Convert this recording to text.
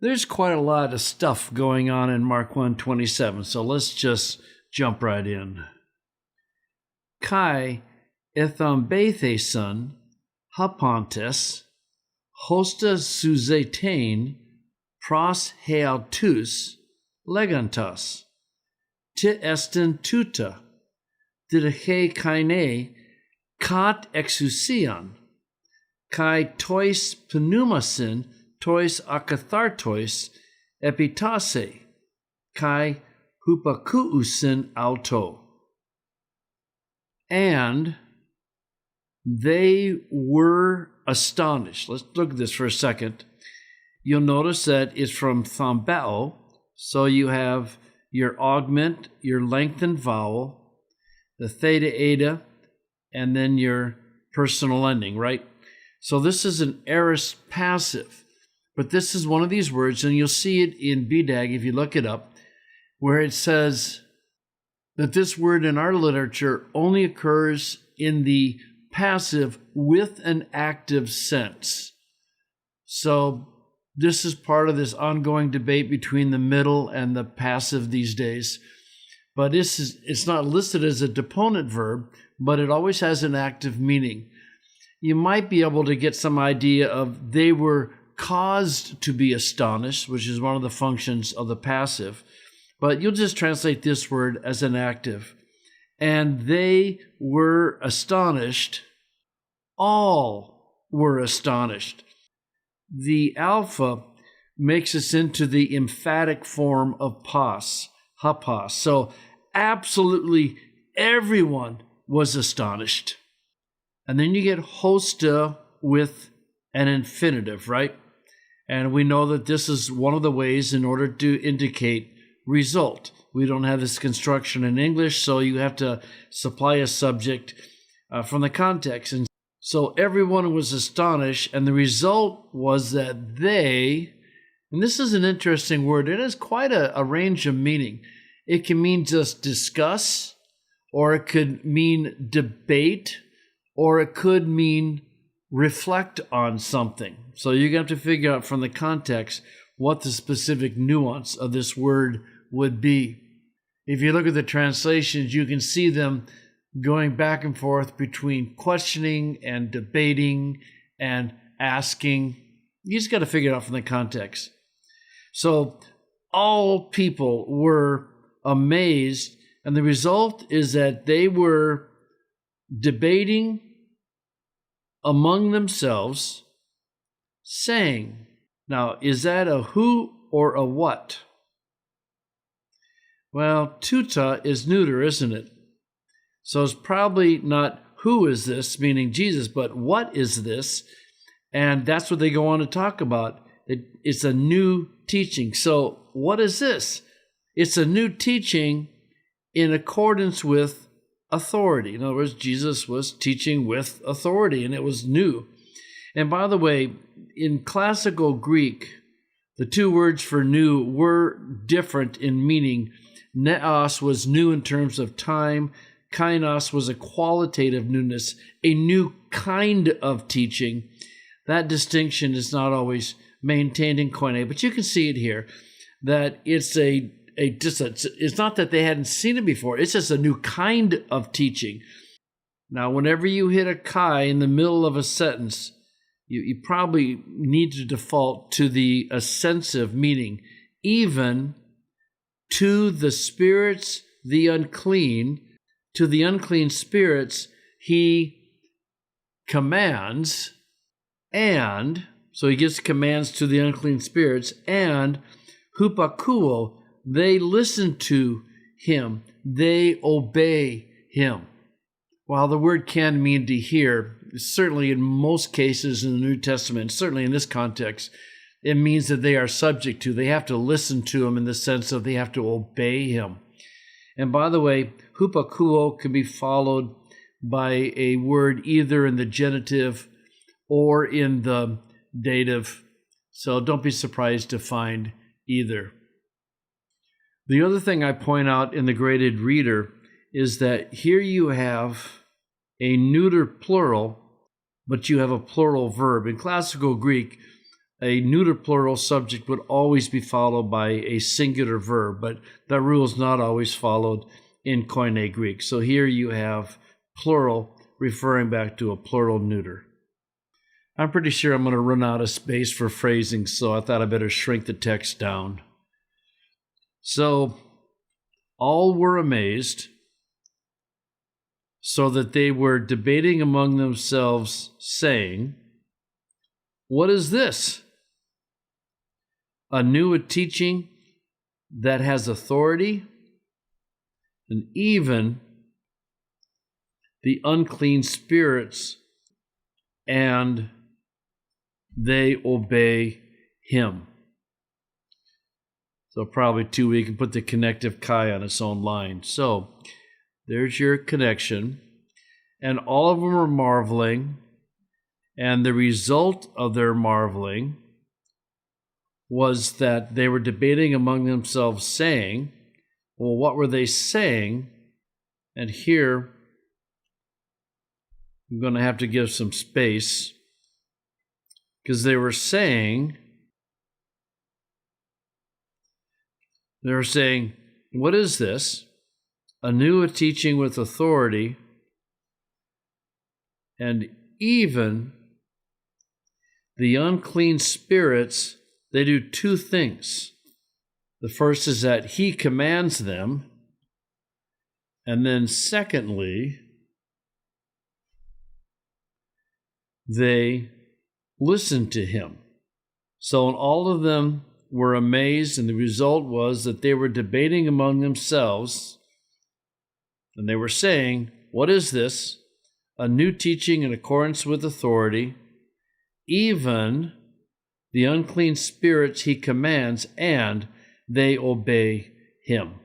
There's quite a lot of stuff going on in Mark 1:27, so let's just jump right in. Kai ethambeitheson hapontes hosta suzetain pros heautus legantas te estin tuta didache kaine kat exousian kai tois pneumasin tois akathartois epitase kai hupakousin auto. And they were astonished. Let's look at this for a second. You'll notice that it's from thambao, so you have your augment, your lengthened vowel, the theta eta, and then your personal ending, right? So this is an aorist passive, but this is one of these words, and you'll see it in BDAG if you look it up, where it says that this word in our literature only occurs in the passive with an active sense. So this is part of this ongoing debate between the middle and the passive these days. But it's not listed as a deponent verb, but it always has an active meaning. You might be able to get some idea of they were caused to be astonished, which is one of the functions of the passive. But you'll just translate this word as an active. And they were astonished. All were astonished. The alpha makes us into the emphatic form of pos, hapos. So absolutely everyone was astonished. And then you get hosta with an infinitive, right? And we know that this is one of the ways in order to indicate result. We don't have this construction in English, so you have to supply a subject from the context. And so everyone was astonished, and the result was that they, and this is an interesting word, it has quite a range of meaning. It can mean just discuss, or it could mean debate, or it could mean reflect on something. So you're going to have to figure out from the context what the specific nuance of this word would be. If you look at the translations, you can see them going back and forth between questioning and debating and asking. You just got to figure it out from the context. So all people were amazed, and the result is that they were debating among themselves, saying, now, is that a who or a what? Well, tuta is neuter, isn't it? So it's probably not who is this, meaning Jesus, but what is this? And that's what they go on to talk about. It's a new teaching. So what is this? It's a new teaching in accordance with authority. In other words, Jesus was teaching with authority, and it was new. And by the way, in classical Greek, the two words for new were different in meaning. Neos was new in terms of time. Kainos was a qualitative newness, a new kind of teaching. That distinction is not always maintained in Koine, but you can see it here, that it's it's not that they hadn't seen it before, it's just a new kind of teaching. Now, whenever you hit a kai in the middle of a sentence, you probably need to default to the assensive meaning, even to the spirits, the unclean, to the unclean spirits, he commands, and, so he gives commands to the unclean spirits, and hupakuo, they listen to him, they obey him. While the word can mean to hear, certainly in most cases in the New Testament, certainly in this context, it means that they are subject to, they have to listen to him in the sense of they have to obey him. And by the way, hupakuo can be followed by a word either in the genitive or in the dative. So don't be surprised to find either. The other thing I point out in the graded reader is that here you have a neuter plural, but you have a plural verb. In classical Greek, a neuter plural subject would always be followed by a singular verb, but that rule is not always followed in Koine Greek. So here you have plural referring back to a plural neuter. I'm pretty sure I'm going to run out of space for phrasing, so I thought I better shrink the text down. So all were amazed, so that they were debating among themselves, saying, "What is this? A new teaching that has authority, and even the unclean spirits, and they obey him." So probably too, we can put the connective chi on its own line. So there's your connection. And all of them were marveling, and the result of their marveling was that they were debating among themselves, saying, well, what were they saying? And here, I'm going to have to give some space, because they were saying, what is this? A new teaching with authority, and even the unclean spirits, they do two things. The first is that he commands them, and then secondly, they listen to him. So all of them were amazed, and the result was that they were debating among themselves, and they were saying, what is this? A new teaching in accordance with authority. Even the unclean spirits he commands, and they obey him.